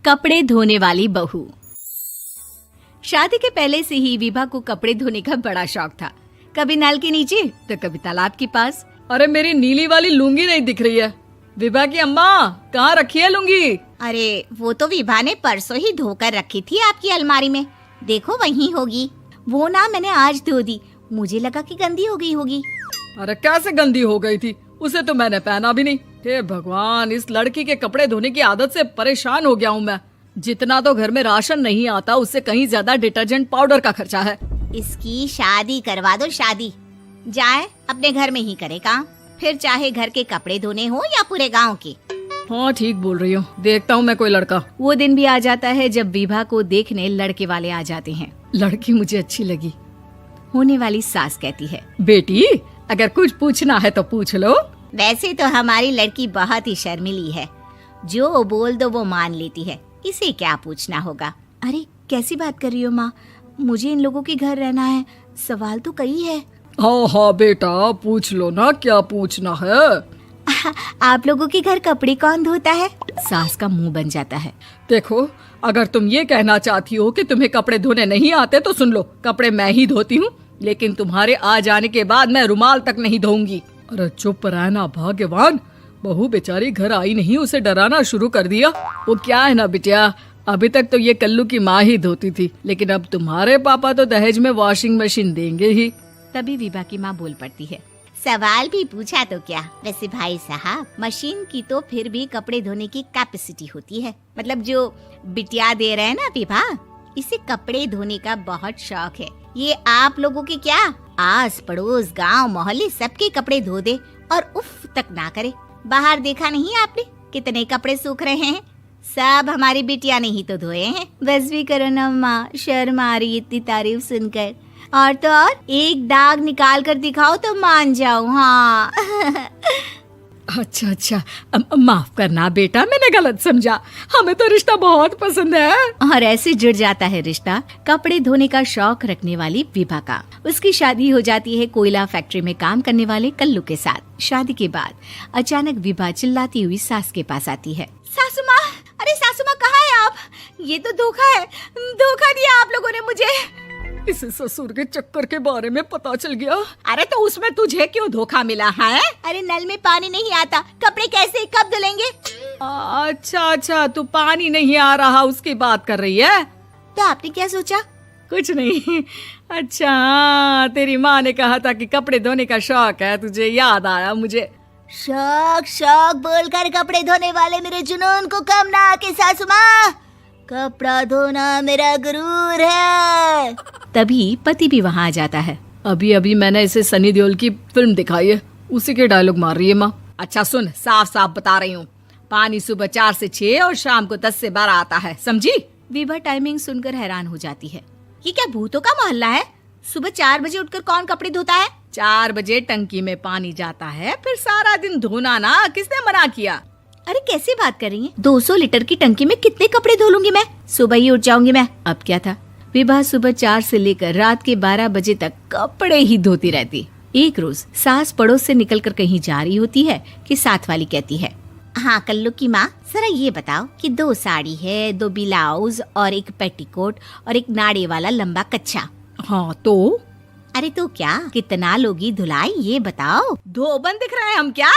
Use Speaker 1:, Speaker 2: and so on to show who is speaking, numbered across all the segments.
Speaker 1: कपड़े धोने वाली बहू। शादी के पहले से ही विभा को कपड़े धोने का बड़ा शौक था। कभी नल के नीचे तो कभी तालाब के पास।
Speaker 2: अरे मेरी नीली वाली लुंगी नहीं दिख रही है। विभा की अम्मा, कहाँ रखी है लुंगी?
Speaker 3: अरे वो तो विभा ने परसों ही धोकर रखी थी आपकी अलमारी में, देखो वहीं होगी। वो ना मैंने आज धो दी, मुझे लगा कि गंदी हो गई होगी।
Speaker 2: अरे कैसे गंदी हो गई थी? उसे तो मैंने पहना भी नहीं। हे भगवान, इस लड़की के कपड़े धोने की आदत से परेशान हो गया हूँ मैं। जितना तो घर में राशन नहीं आता, उससे कहीं ज्यादा डिटर्जेंट पाउडर का खर्चा है।
Speaker 3: इसकी शादी करवा दो, शादी जाए अपने घर में ही करे काम, फिर चाहे घर के कपड़े धोने हो या पूरे गांव के।
Speaker 2: हाँ ठीक बोल रही हूँ, देखता हूँ मैं कोई लड़का।
Speaker 1: वो दिन भी आ जाता है जब विभा को देखने लड़के वाले आ जाते हैं।
Speaker 2: लड़की मुझे अच्छी लगी।
Speaker 1: होने वाली सास कहती है,
Speaker 2: बेटी अगर कुछ पूछना है तो पूछ लो।
Speaker 3: वैसे तो हमारी लड़की बहुत ही शर्मीली है, जो बोल दो वो मान लेती है, इसे क्या पूछना होगा।
Speaker 1: अरे कैसी बात कर रही हो माँ, मुझे इन लोगों के घर रहना है, सवाल तो कई है।
Speaker 2: हाँ हाँ बेटा, पूछ लो ना, क्या पूछना है।
Speaker 1: आप लोगों के घर कपड़े कौन धोता है? सास का मुंह बन जाता है।
Speaker 2: देखो, अगर तुम ये कहना चाहती हो कि तुम्हें कपड़े धोने नहीं आते तो सुन लो, कपड़े मैं ही धोती हूँ, लेकिन तुम्हारे आ जाने के बाद मैं रुमाल तक नहीं धोऊंगी। अरे चुप रहना भाग्यवान, बहू बेचारी घर आई नहीं, उसे डराना शुरू कर दिया। वो क्या है ना बिटिया, अभी तक तो ये कल्लू की माँ ही धोती थी, लेकिन अब तुम्हारे पापा तो दहेज में वॉशिंग मशीन देंगे ही।
Speaker 1: तभी विभा की माँ बोल पड़ती है,
Speaker 3: सवाल भी पूछा तो क्या। वैसे भाई साहब, मशीन की तो फिर भी कपड़े धोने की कैपेसिटी होती है। मतलब जो बिटिया दे रहे हैं ना विभा, इसे कपड़े धोने का बहुत शौक है। ये आप लोगों के क्या, आस पड़ोस गांव मोहल्ले सबके कपड़े धो दे और उफ तक ना करे। बाहर देखा नहीं आपने कितने कपड़े सूख रहे हैं? सब हमारी बिटिया ने ही तो धोए हैं।
Speaker 1: बस भी करो ना माँ, शर्म आ रही इतनी तारीफ सुनकर। और तो और एक दाग निकाल कर दिखाओ तो मान जाओ। हाँ
Speaker 2: अच्छा, माफ करना बेटा, मैंने गलत समझा। हमें तो रिश्ता बहुत पसंद है।
Speaker 1: और ऐसे जुड़ जाता है रिश्ता कपड़े धोने का शौक रखने वाली विभा का। उसकी शादी हो जाती है कोयला फैक्ट्री में काम करने वाले कल्लू के साथ। शादी के बाद अचानक विभा चिल्लाती हुई सास के पास आती है।
Speaker 3: सासू माँ, अरे सासू माँ कहाँ है आप? ये तो धोखा है, धोखा दिया आप लोगों ने मुझे।
Speaker 2: इसे ससुर के चक्कर के बारे में पता चल गया।
Speaker 3: अरे तो उसमें तुझे क्यों धोखा मिला है? अरे नल में पानी नहीं आता, कपड़े कैसे कब धुलेंगे?
Speaker 2: अच्छा, तू पानी नहीं आ रहा उसकी बात कर रही है।
Speaker 3: तो आपने क्या सोचा?
Speaker 2: कुछ नहीं। अच्छा, तेरी माँ ने कहा था कि कपड़े धोने का शौक है तुझे, याद आया मुझे।
Speaker 3: शौक बोलकर कपड़े धोने वाले मेरे जुनून को कम ना आके सासू माँ, कपड़ा धोना मेरा गुरूर है।
Speaker 1: तभी पति भी वहाँ आ जाता है।
Speaker 2: अभी मैंने इसे सनी देओल की फिल्म दिखाई है, उसी के डायलॉग मार रही है माँ। अच्छा सुन, साफ साफ बता रही हूँ, पानी सुबह 4 से 6 और शाम को 10 से 12 आता है, समझी?
Speaker 1: विभा टाइमिंग सुनकर हैरान हो जाती है।
Speaker 3: ये क्या भूतों का मोहल्ला है? सुबह 4 बजे उठकर कौन कपड़े धोता है?
Speaker 2: 4 बजे टंकी में पानी जाता है, फिर सारा दिन धोना ना, किसने मना किया?
Speaker 1: अरे कैसी बात कर रही हैं? 200 लीटर की टंकी में कितने कपड़े धो लूंगी मैं? सुबह ही उठ जाऊंगी मैं। अब क्या था, विभा सुबह 4 से लेकर रात के 12 बजे तक कपड़े ही धोती रहती। एक रोज सास पड़ोस से निकलकर कहीं जा रही होती है कि साथ वाली कहती है,
Speaker 3: हाँ कल्लू की माँ, जरा ये बताओ कि 2 साड़ी है, 2 ब्लाउज और एक पेटीकोट और एक नाड़े वाला लंबा कच्छा।
Speaker 2: हाँ तो?
Speaker 3: अरे तो क्या, कितना लोगी धुलाई ये बताओ।
Speaker 2: धोबन दिख रहे हैं हम क्या?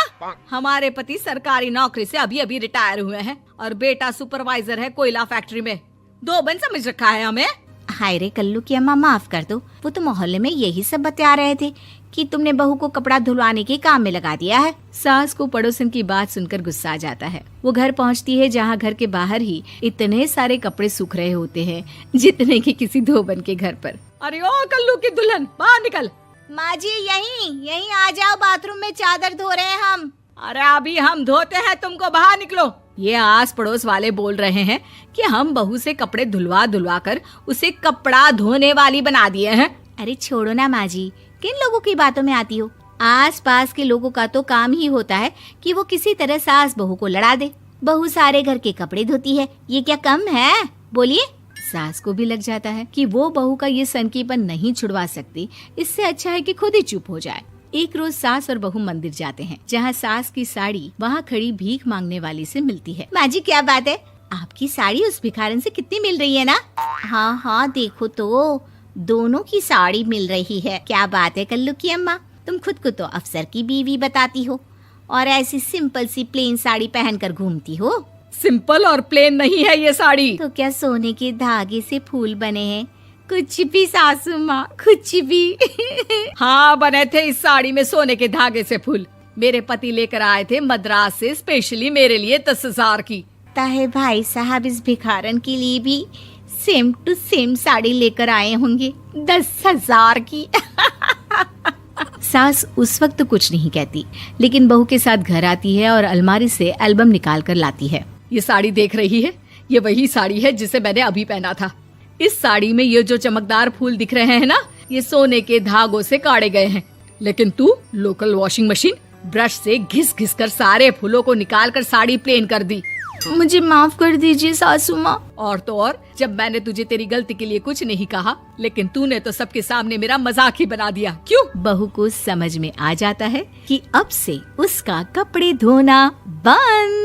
Speaker 2: हमारे पति सरकारी नौकरी से अभी रिटायर हुए हैं और बेटा सुपरवाइजर है कोयला फैक्ट्री में। धोबन समझ रखा है हमें?
Speaker 3: हाय रे कल्लू की अम्मा, माफ कर दो, वो तो मोहल्ले में यही सब बता रहे थे कि तुमने बहू को कपड़ा धुलवाने के काम में लगा दिया है।
Speaker 1: सास को पड़ोसन की बात सुनकर गुस्सा आ जाता है। वो घर पहुंचती है जहां घर के बाहर ही इतने सारे कपड़े सूख रहे होते हैं जितने कि किसी धोबन के घर पर।
Speaker 2: अरे ओ कल्लू की दुल्हन, बाहर निकल।
Speaker 3: माँ जी यहीं आ जाओ, बाथरूम में चादर धो रहे हैं हम।
Speaker 2: अरे अभी हम धोते हैं, तुमको बाहर निकलो। ये आस पड़ोस वाले बोल रहे हैं कि हम बहू से कपड़े धुलवा कर उसे कपड़ा धोने वाली बना दिए हैं।
Speaker 3: अरे छोड़ो ना माँ जी, किन लोगों की बातों में आती हो? आस पास के लोगों का तो काम ही होता है कि वो किसी तरह सास बहू को लड़ा दे। बहू सारे घर के कपड़े धोती है, ये क्या कम है? बोलिए।
Speaker 1: सास को भी लग जाता है कि वो बहू का ये सनकीपन नहीं छुड़वा सकती, इससे अच्छा है कि खुद ही चुप हो जाए। एक रोज सास और बहू मंदिर जाते हैं, जहाँ सास की साड़ी वहाँ खड़ी भीख मांगने वाली से मिलती है।
Speaker 3: माँ जी क्या बात है, आपकी साड़ी उस भिखारन से कितनी मिल रही है ना? हाँ हाँ देखो तो, दोनों की साड़ी मिल रही है। क्या बात है कल्लू की अम्मा, तुम खुद को तो अफसर की बीवी बताती हो और ऐसी सिंपल सी प्लेन साड़ी पहनकर घूमती हो।
Speaker 2: सिंपल और प्लेन नहीं है ये साड़ी।
Speaker 3: तो क्या सोने के धागे से फूल बने हैं? कुछ भी सासू माँ, कुछ भी।
Speaker 2: हाँ बने थे इस साड़ी में सोने के धागे से फूल। मेरे पति लेकर आए थे मद्रास से स्पेशली मेरे लिए 10,000 की।
Speaker 3: ताहे भाई साहब इस भिखारन के लिए भी सेम टू सेम साड़ी लेकर आए होंगे 10,000 की।
Speaker 1: सास उस वक्त तो कुछ नहीं कहती, लेकिन बहू के साथ घर आती है और अलमारी से एल्बम निकाल कर लाती है।
Speaker 2: ये साड़ी देख रही है, ये वही साड़ी है जिसे मैंने अभी पहना था। इस साड़ी में ये जो चमकदार फूल दिख रहे हैं ना, ये सोने के धागों से काटे गए हैं। लेकिन तू लोकल वॉशिंग मशीन ब्रश से घिस घिस कर सारे फूलों को निकाल कर साड़ी प्लेन कर दी।
Speaker 1: मुझे माफ कर दीजिए सासू माँ।
Speaker 2: और तो और, जब मैंने तुझे तेरी गलती के लिए कुछ नहीं कहा, लेकिन तूने तो सबके सामने मेरा मजाक ही बना दिया। क्यों?
Speaker 1: बहू को समझ में आ जाता है कि अब से उसका कपड़े धोना बंद।